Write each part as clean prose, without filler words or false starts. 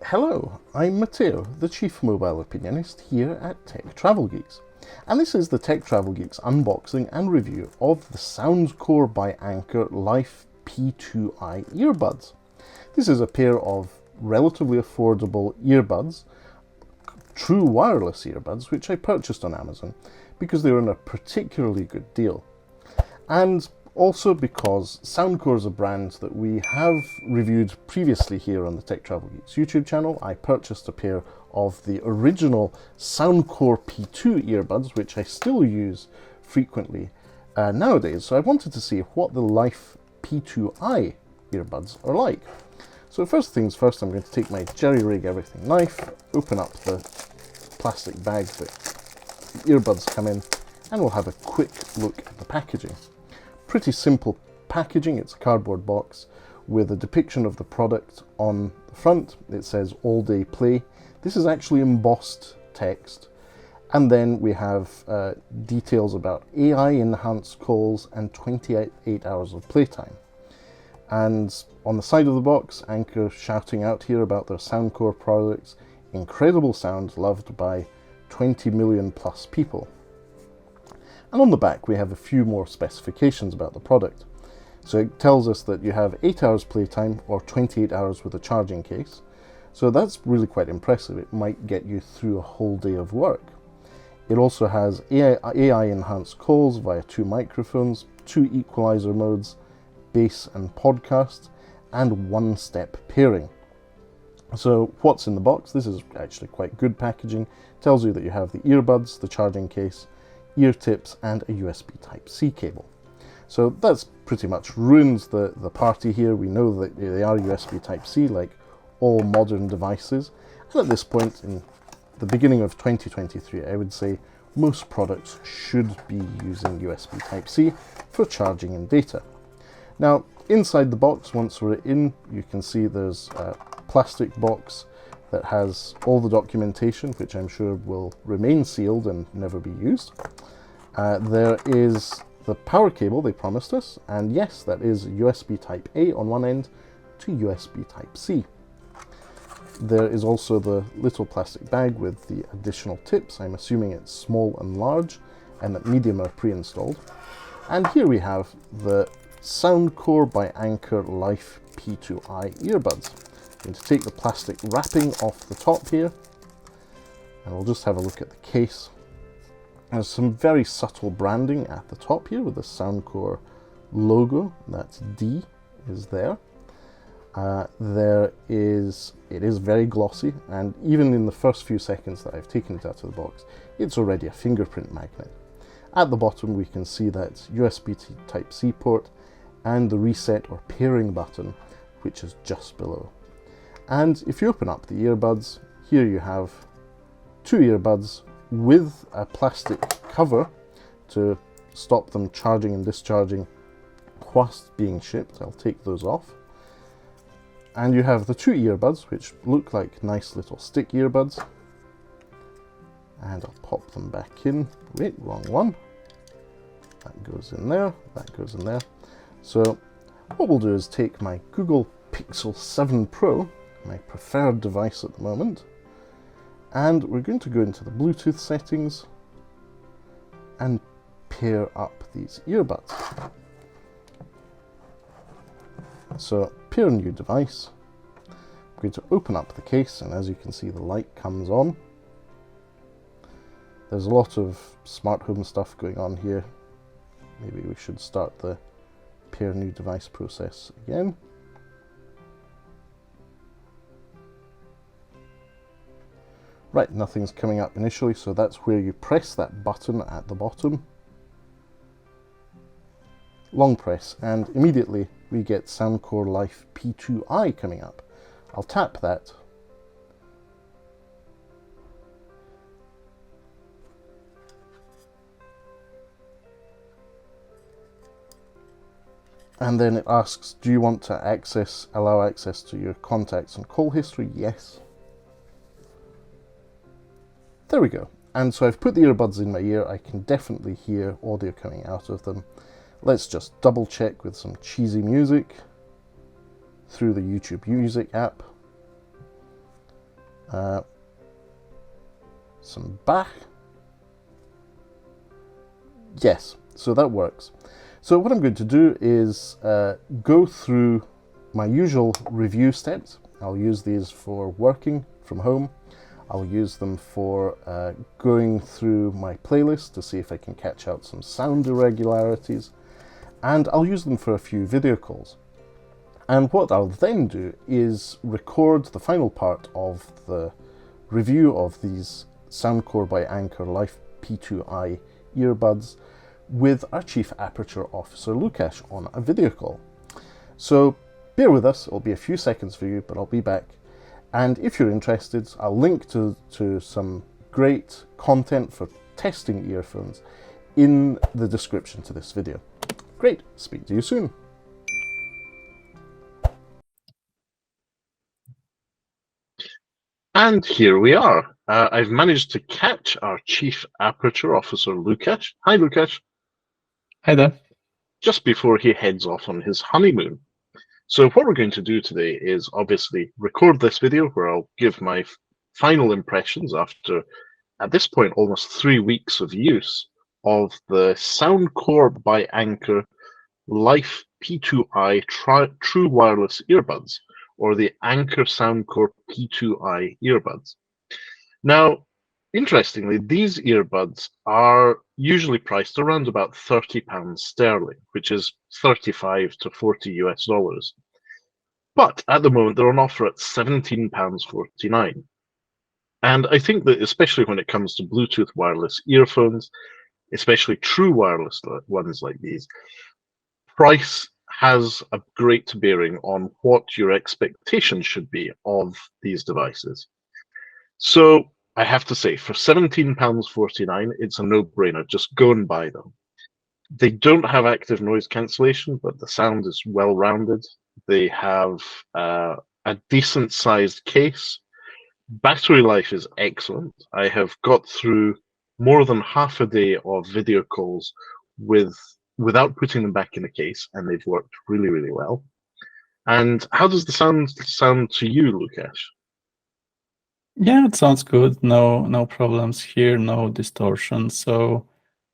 Hello, I'm Matteo, the Chief Mobile Opinionist here at Tech Travel Geeks, and this is the Tech Travel Geeks unboxing and review of the Soundcore by Anker Life P2i earbuds. This is a pair of relatively affordable earbuds, true wireless earbuds, which I purchased on Amazon because they were in a particularly good deal. And also because Soundcore is a brand that we have reviewed previously here on the Tech Travel Geeks YouTube channel. I purchased a pair of the original Soundcore P2 earbuds, which I still use frequently nowadays. So I wanted to see what the Life P2i earbuds are like. So first things first, I'm going to take my jerry-rig everything knife, open up the plastic bag that the earbuds come in, and we'll have a quick look at the packaging. Pretty simple packaging. It's a cardboard box with a depiction of the product on the front. It says all day play. This is actually embossed text, and then we have details about AI enhanced calls and 28 hours of playtime. And on the side of the box, Anker shouting out here about their Soundcore products. Incredible sound loved by 20 million plus people. And on the back we have a few more specifications about the product. So it tells us that you have 8 hours playtime or 28 hours with a charging case. So that's really quite impressive. It might get you through a whole day of work. It also has AI enhanced calls via 2 microphones, 2 equalizer modes, bass and podcast, and 1-step pairing. So what's in the box? This is actually quite good packaging. It tells you that you have the earbuds, the charging case, ear tips, and a USB Type-C cable. So that's pretty much ruins the party here. We know that they are USB Type-C like all modern devices, and at this point in the beginning of 2023 I would say most products should be using USB Type-C for charging and data. Now inside the box, once we're in, you can see there's a plastic box that has all the documentation, which I'm sure will remain sealed and never be used. There is the power cable they promised us, and yes, that is USB Type-A on one end to USB Type-C. There is also the little plastic bag with the additional tips. I'm assuming it's small and large, and that medium are pre-installed. And here we have the Soundcore by Anker Life P2i earbuds. I'm going to take the plastic wrapping off the top here, and we'll just have a look at the case. There's some very subtle branding at the top here with the Soundcore logo. That's D is there. It is very glossy, and even in the first few seconds that I've taken it out of the box, it's already a fingerprint magnet. At the bottom we can see that USB Type-C port and the reset or pairing button, which is just below. And if you open up the earbuds, here you have 2 earbuds with a plastic cover to stop them charging and discharging whilst being shipped. I'll take those off. And you have the 2 earbuds, which look like nice little stick earbuds. And I'll pop them back in. Wait, wrong one. That goes in there, that goes in there. So what we'll do is take my Google Pixel 7 Pro, my preferred device at the moment, and we're going to go into the Bluetooth settings and pair up these earbuds. So pair new device. I'm going to open up the case, and as you can see the light comes on. There's a lot of smart home stuff going on here. Maybe we should start the pair new device process again. Right, nothing's coming up initially, so that's where you press that button at the bottom. Long press, and immediately we get Soundcore Life P2i coming up. I'll tap that. And then it asks, do you want to allow access to your contacts and call history? Yes. There we go. And so I've put the earbuds in my ear. I can definitely hear audio coming out of them. Let's just double check with some cheesy music through the YouTube Music app. Some Bach. Yes, so that works. So what I'm going to do is go through my usual review steps. I'll use these for working from home. I'll use them for going through my playlist to see if I can catch out some sound irregularities. And I'll use them for a few video calls. And what I'll then do is record the final part of the review of these Soundcore by Anker Life P2i earbuds with our Chief Aperture Officer Lukasz on a video call. So bear with us, it'll be a few seconds for you, but I'll be back. And if you're interested, I'll link to some great content for testing earphones in the description to this video. Great, speak to you soon. And here we are. I've managed to catch our Chief Aperture Officer, Lukasz. Hi, Lukasz. Hi there. Just before he heads off on his honeymoon. So what we're going to do today is obviously record this video where I'll give my final impressions after, at this point, almost 3 weeks of use of the Soundcore by Anker Life P2i True Wireless Earbuds, or the Anker Soundcore P2i earbuds. Now, interestingly, these earbuds are usually priced around about £30 sterling, which is 35 to 40 US dollars. But at the moment, they're on offer at £17.49. And I think that especially when it comes to Bluetooth wireless earphones, especially true wireless ones like these, price has a great bearing on what your expectations should be of these devices. So I have to say, for £17.49, it's a no-brainer. Just go and buy them. They don't have active noise cancellation, but the sound is well-rounded. They have a decent-sized case. Battery life is excellent. I have got through more than half a day of video calls without putting them back in the case, and they've worked really, really well. And how does the sound to you, Lukasz? Yeah, it sounds good. No problems here, no distortion. So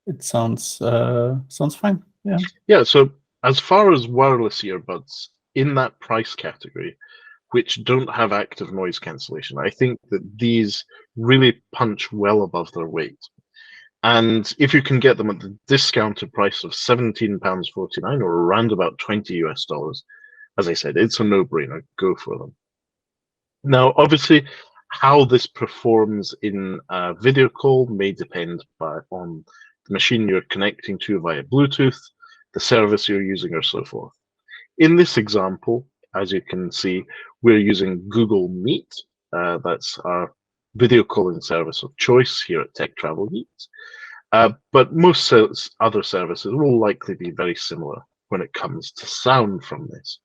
it sounds fine. Yeah. Yeah. So as far as wireless earbuds in that price category, which don't have active noise cancellation, I think that these really punch well above their weight. And if you can get them at the discounted price of £17.49 or around about 20 US dollars, as I said, it's a no-brainer. Go for them. Now, obviously, how this performs in a video call may depend on the machine you're connecting to via Bluetooth, the service you're using, or so forth. In this example, as you can see, we're using Google Meet. That's our video calling service of choice here at Tech Travel Geeks. But most other services will likely be very similar when it comes to sound from this.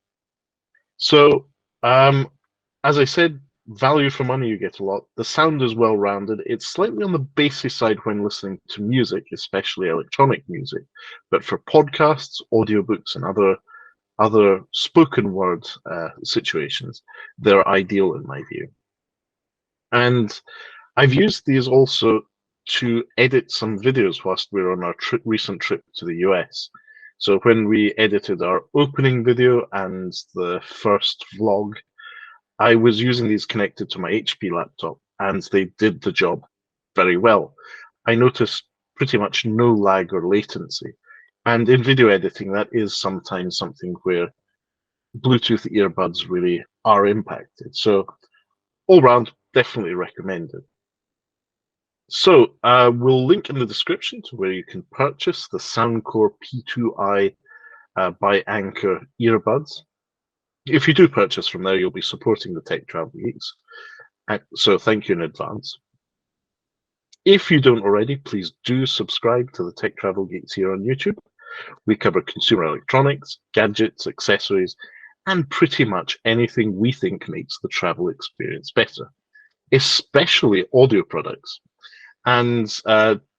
So, as I said, value for money, you get a lot. The sound is well-rounded. It's slightly on the bassy side when listening to music, especially electronic music. But for podcasts, audiobooks, and other spoken word situations, they're ideal in my view. And I've used these also to edit some videos whilst we were on our recent trip to the US. So when we edited our opening video and the first vlog, I was using these connected to my HP laptop, and they did the job very well. I noticed pretty much no lag or latency. And in video editing, that is sometimes something where Bluetooth earbuds really are impacted. So all round, definitely recommended. So we'll link in the description to where you can purchase the Soundcore P2i by Anker earbuds. If you do purchase from there, you'll be supporting the Tech Travel Geeks. So thank you in advance. If you don't already, please do subscribe to the Tech Travel Geeks here on YouTube. We cover consumer electronics, gadgets, accessories, and pretty much anything we think makes the travel experience better, especially audio products. And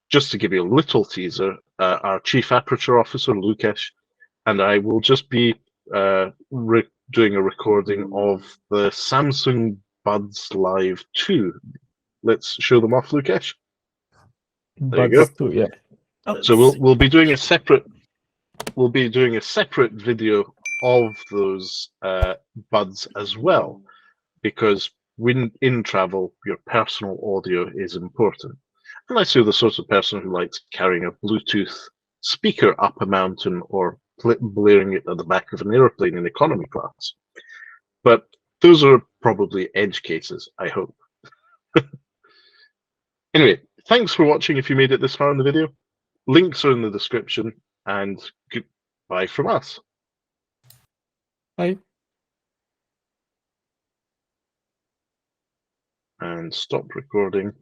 just to give you a little teaser, our Chief Aperture Officer, Lukasz, and I will just be doing a recording of the Samsung Buds Live 2. Let's show them off, Lukesh. There you Buds go. too, yeah. So we'll be doing a separate video of those buds as well, because when in travel, your personal audio is important. Unless you're the sort of person who likes carrying a Bluetooth speaker up a mountain or blaring it at the back of an airplane in economy class. But those are probably edge cases, I hope. Anyway, thanks for watching if you made it this far in the video. Links are in the description, and goodbye from us. Bye. And stop recording.